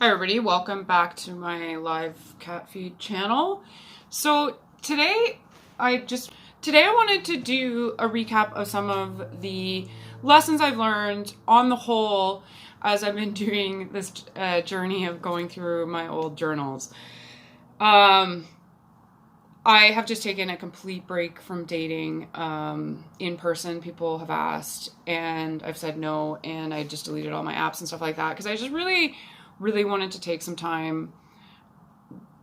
Hi everybody, welcome back to my live cat feed channel. So today I wanted to do a recap of some of the lessons I've learned on the whole as I've been doing this journey of going through my old journals. I have just taken a complete break from dating in person. People have asked and I've said no, and I just deleted all my apps and stuff like that because I just really wanted to take some time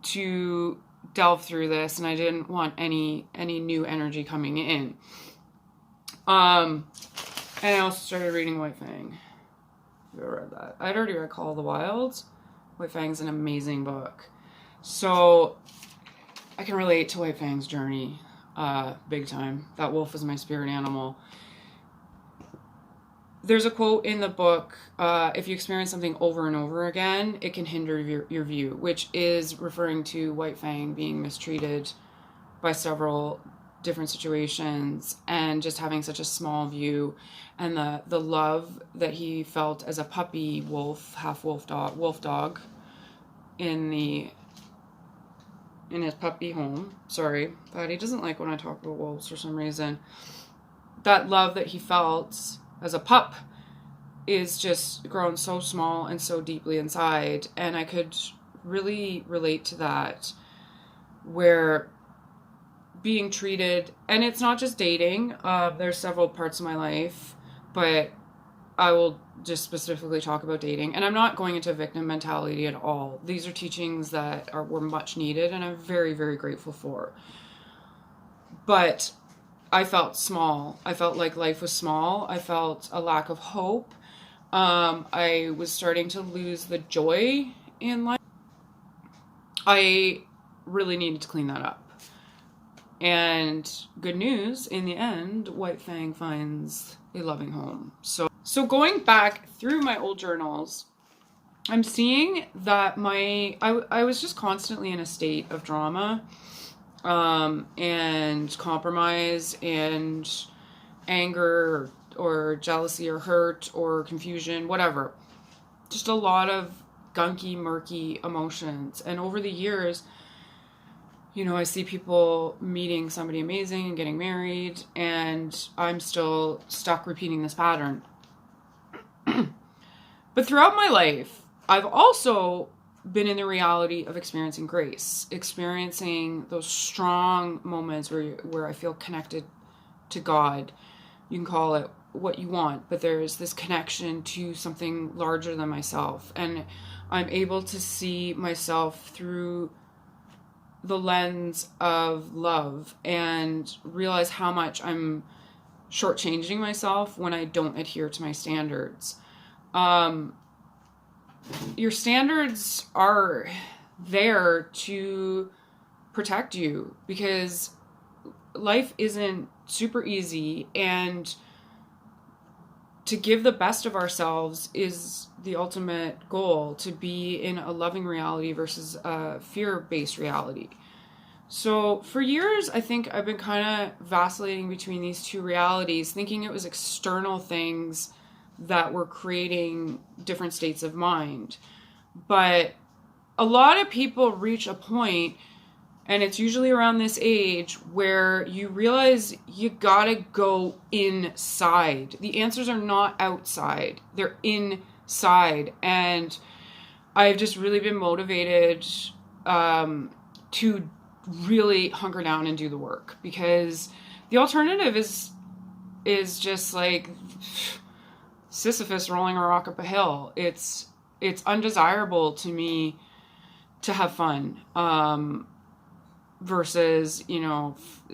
to delve through this, and I didn't want any new energy coming in. And I also started reading White Fang. Have you ever read that? I'd already read Call of the Wilds. White Fang's an amazing book. So I can relate to White Fang's journey big time. That wolf is my spirit animal. There's a quote in the book, if you experience something over and over again, it can hinder your view, which is referring to White Fang being mistreated by several different situations and just having such a small view, and the love that he felt as a puppy wolf, half wolf dog in his puppy home. Sorry, Patty doesn't like when I talk about wolves for some reason. That love that he felt as a pup is just grown so small and so deeply inside, and I could really relate to that, where being treated, and it's not just dating, there's several parts of my life, but I will just specifically talk about dating, and I'm not going into victim mentality at all. These are teachings that were much needed, and I'm very, very grateful for. But I felt small. I felt like life was small. I felt a lack of hope. I was starting to lose the joy in life. I really needed to clean that up. And good news, in the end, White Fang finds a loving home. So going back through my old journals, I'm seeing that I was just constantly in a state of drama. And compromise and anger or jealousy or hurt or confusion, whatever. Just a lot of gunky, murky emotions. And over the years, I see people meeting somebody amazing and getting married, and I'm still stuck repeating this pattern. But throughout my life, I've also been in the reality of experiencing grace, experiencing those strong moments where I feel connected to God. You can call it what you want, but there's this connection to something larger than myself, and I'm able to see myself through the lens of love and realize how much I'm shortchanging myself when I don't adhere to my standards. Your standards are there to protect you, because life isn't super easy, and to give the best of ourselves is the ultimate goal, to be in a loving reality versus a fear-based reality. So for years, I think I've been kind of vacillating between these two realities, thinking it was external things that were creating different states of mind. But a lot of people reach a point, and it's usually around this age, where you realize you gotta go inside. The answers are not outside, they're inside. And I've just really been motivated to really hunker down and do the work, because the alternative is just like Sisyphus rolling a rock up a hill. It's undesirable to me to have fun, versus,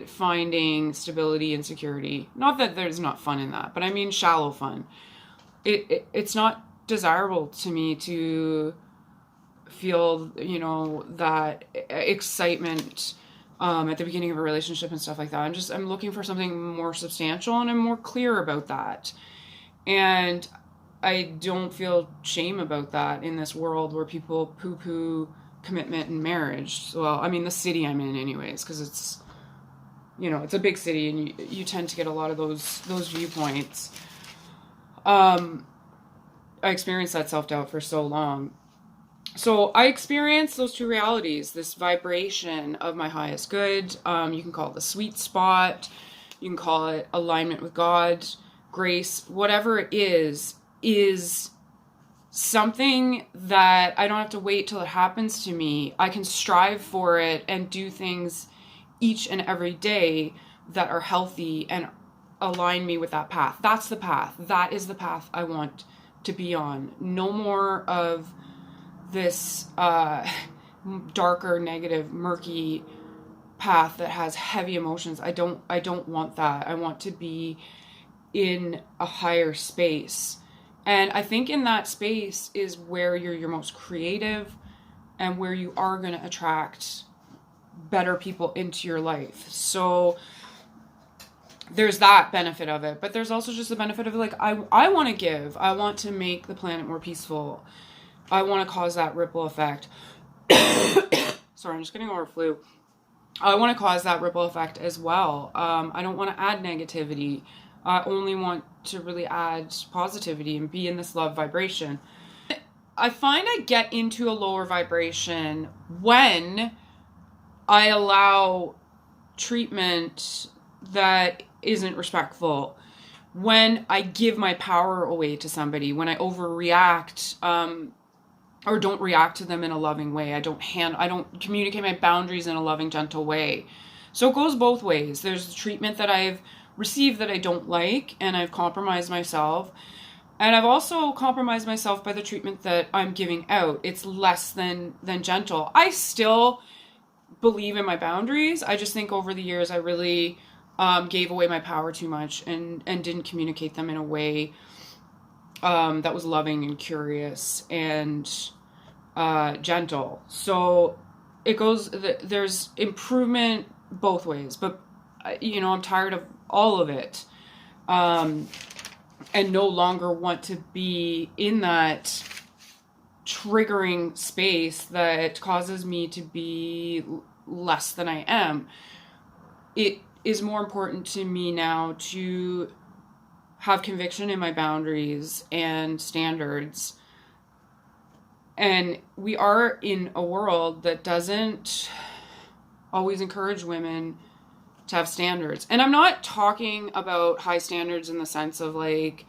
finding stability and security. Not that there's not fun in that, but I mean shallow fun. It's not desirable to me to feel, that excitement at the beginning of a relationship and stuff like that. I'm looking for something more substantial, and I'm more clear about that. And I don't feel shame about that in this world where people poo-poo commitment and marriage. Well, I mean, the city I'm in anyways, because it's a big city, and you tend to get a lot of those viewpoints. I experienced that self-doubt for so long. So I experience those two realities, this vibration of my highest good. You can call it the sweet spot. You can call it alignment with God, grace, whatever it is something that I don't have to wait till it happens to me. I can strive for it and do things each and every day that are healthy and align me with that path. That's the path. That is the path I want to be on. No more of this darker, negative, murky path that has heavy emotions. I don't want that. I want to be in a higher space. And I think in that space is where you're your most creative and where you are going to attract better people into your life. So there's that benefit of it, but there's also just the benefit of like, I want to give. I want to make the planet more peaceful. I want to cause that ripple effect. Sorry, I'm just getting over flu. I want to cause that ripple effect as well. I don't want to add negativity. I only want to really add positivity and be in this love vibration. I find I get into a lower vibration when I allow treatment that isn't respectful, when I give my power away to somebody, when I overreact, or don't react to them in a loving way. I don't communicate my boundaries in a loving, gentle way. So it goes both ways. There's the treatment that I've received that I don't like, and I've compromised myself. And I've also compromised myself by the treatment that I'm giving out. It's less than gentle. I still believe in my boundaries. I just think over the years I really gave away my power too much and didn't communicate them in a way that was loving and curious and gentle. So it goes, there's improvement both ways, but I'm tired of all of it, and no longer want to be in that triggering space that causes me to be less than I am. It is more important to me now to have conviction in my boundaries and standards. And we are in a world that doesn't always encourage women to have standards. And I'm not talking about high standards in the sense of like,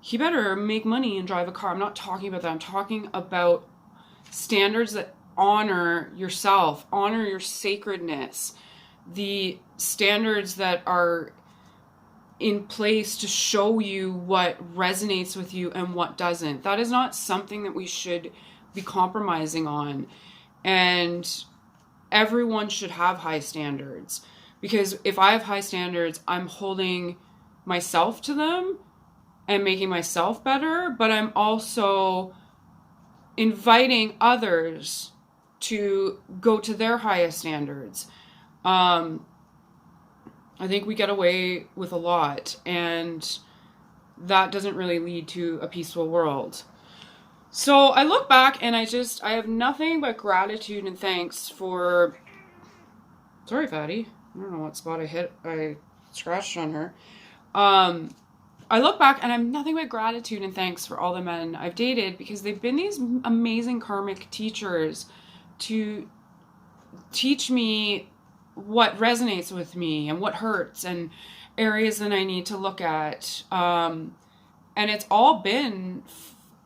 you better make money and drive a car. I'm not talking about that. I'm talking about standards that honor yourself, honor your sacredness, the standards that are in place to show you what resonates with you and what doesn't. That is not something that we should be compromising on. And everyone should have high standards, because if I have high standards, I'm holding myself to them and making myself better, but I'm also inviting others to go to their highest standards. I think we get away with a lot, and that doesn't really lead to a peaceful world. So I look back and I have nothing but gratitude and thanks for, sorry, Fatty, I don't know what spot I scratched on her. I look back and I have nothing but gratitude and thanks for all the men I've dated, because they've been these amazing karmic teachers to teach me what resonates with me and what hurts and areas that I need to look at. And it's all been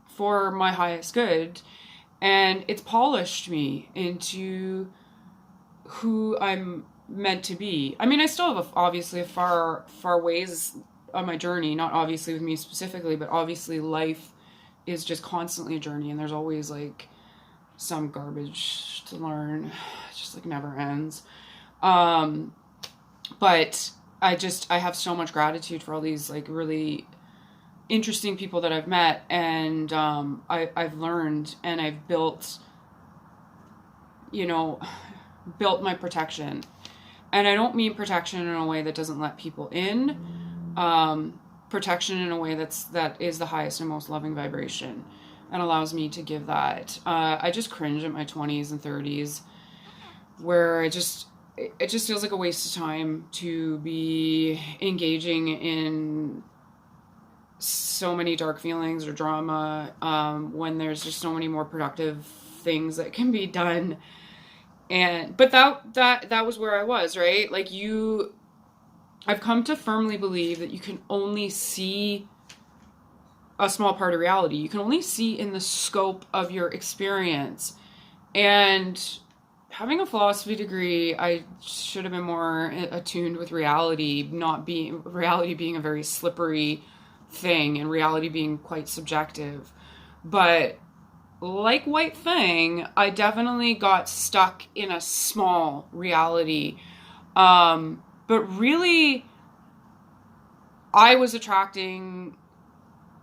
for my highest good, and it's polished me into who I'm meant to be. I mean, I still have obviously a far ways on my journey, not obviously with me specifically, but obviously life is just constantly a journey, and there's always like some garbage to learn. It just like never ends. But I have so much gratitude for all these like really interesting people that I've met, and I've learned, and I've built my protection. And I don't mean protection in a way that doesn't let people in. Protection in a way that is the highest and most loving vibration, and allows me to give that. I just cringe at my 20s and 30s, where it just feels like a waste of time to be engaging in so many dark feelings or drama, when there's just so many more productive things that can be done. But that was where I was, right? Like I've come to firmly believe that you can only see a small part of reality. You can only see in the scope of your experience. And having a philosophy degree, I should have been more attuned with reality being a very slippery thing and reality being quite subjective. But like White Fang, I definitely got stuck in a small reality. But really, I was attracting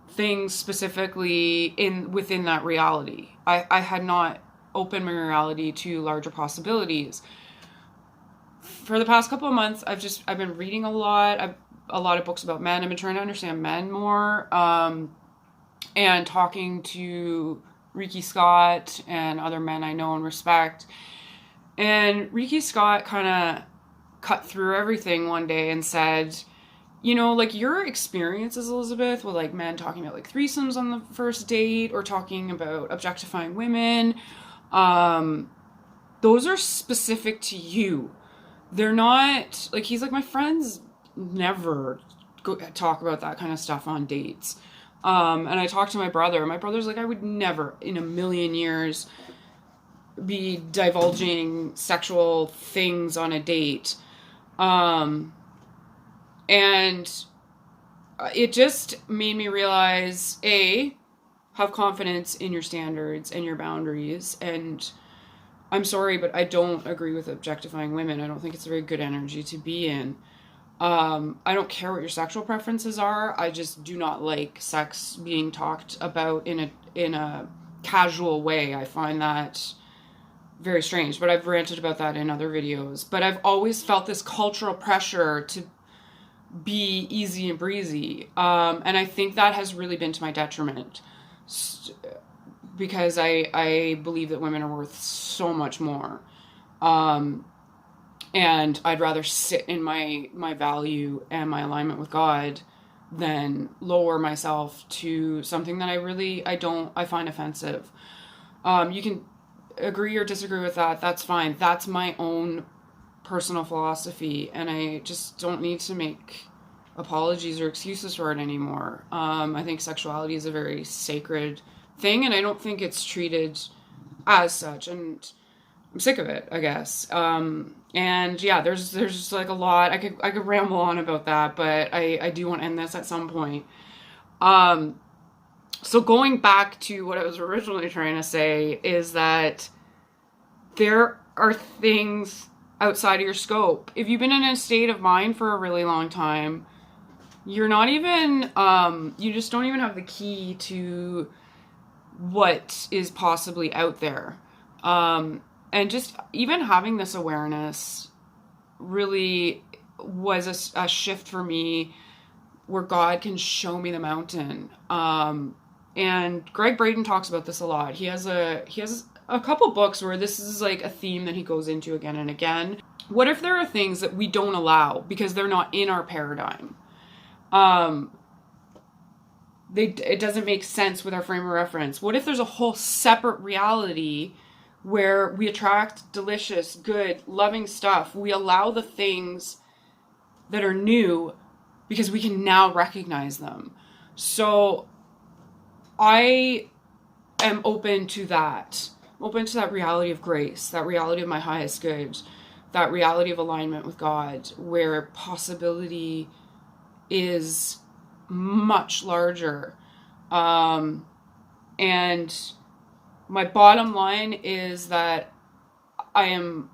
things specifically within that reality. I had not opened my reality to larger possibilities. For the past couple of months, I've been reading a lot of books about men. I've been trying to understand men more, and talking to Ricky Scott and other men I know and respect. And Ricky Scott kind of cut through everything one day and said, you know, like, your experiences, Elizabeth, with like men talking about like threesomes on the first date or talking about objectifying women, those are specific to you. They're not, like, he's like, my friends never talk about that kind of stuff on dates. And I talked to my brother. My brother's like, I would never in a million years be divulging sexual things on a date. And it just made me realize, have confidence in your standards and your boundaries. And I'm sorry, but I don't agree with objectifying women. I don't think it's a very good energy to be in. I don't care what your sexual preferences are. I just do not like sex being talked about in a casual way. I find that very strange, but I've ranted about that in other videos. But I've always felt this cultural pressure to be easy and breezy. And I think that has really been to my detriment, because I believe that women are worth so much more. And I'd rather sit in my value and my alignment with God than lower myself to something that I find offensive. You can agree or disagree with that. That's fine. That's my own personal philosophy, and I just don't need to make apologies or excuses for it anymore. I think sexuality is a very sacred thing, and I don't think it's treated as such, and I'm sick of it, I guess. And yeah, there's just like a lot. I could ramble on about that, but I do want to end this at some point. So going back to what I was originally trying to say is that there are things outside of your scope. If you've been in a state of mind for a really long time, you're not even, you just don't even have the key to what is possibly out there. And just even having this awareness really was a shift for me, where God can show me the mountain. And Greg Braden talks about this a lot. He has a couple books where this is like a theme that he goes into again and again. What if there are things that we don't allow because they're not in our paradigm? It doesn't make sense with our frame of reference. What if there's a whole separate reality where we attract delicious, good, loving stuff? We allow the things that are new because we can now recognize them. So I am open to that. Open to that reality of grace, that reality of my highest good, that reality of alignment with God, where possibility is much larger. And my bottom line is that I am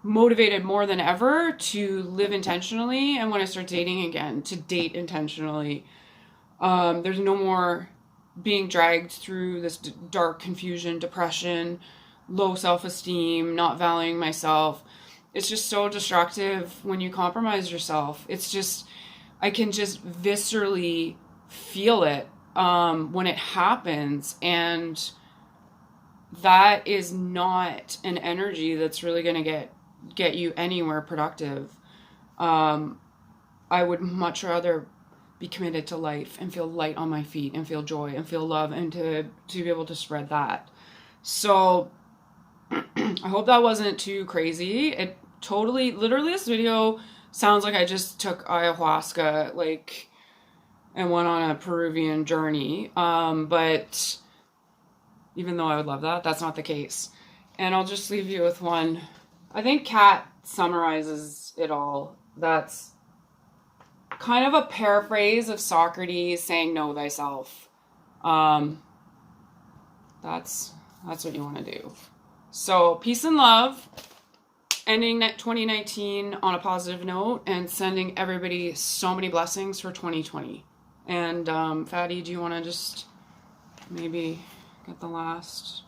motivated more than ever to live intentionally, and when I start dating again, to date intentionally. There's no more being dragged through this dark confusion, depression, low self-esteem, not valuing myself. It's just so destructive when you compromise yourself. It's just, I can just viscerally feel it when it happens, and that is not an energy that's really going to get you anywhere productive. I would much rather be committed to life and feel light on my feet and feel joy and feel love, and to be able to spread that. So I hope that wasn't too crazy. It totally, literally, this video sounds like I just took ayahuasca, like, and went on a Peruvian journey. But even though I would love that, that's not the case. And I'll just leave you with one. I think Kat summarizes it all. That's kind of a paraphrase of Socrates saying, know thyself. That's what you want to do. So peace and love. Ending 2019 on a positive note and sending everybody so many blessings for 2020. And Fatty, do you want to just maybe get the last?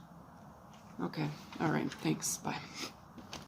Okay. All right. Thanks. Bye.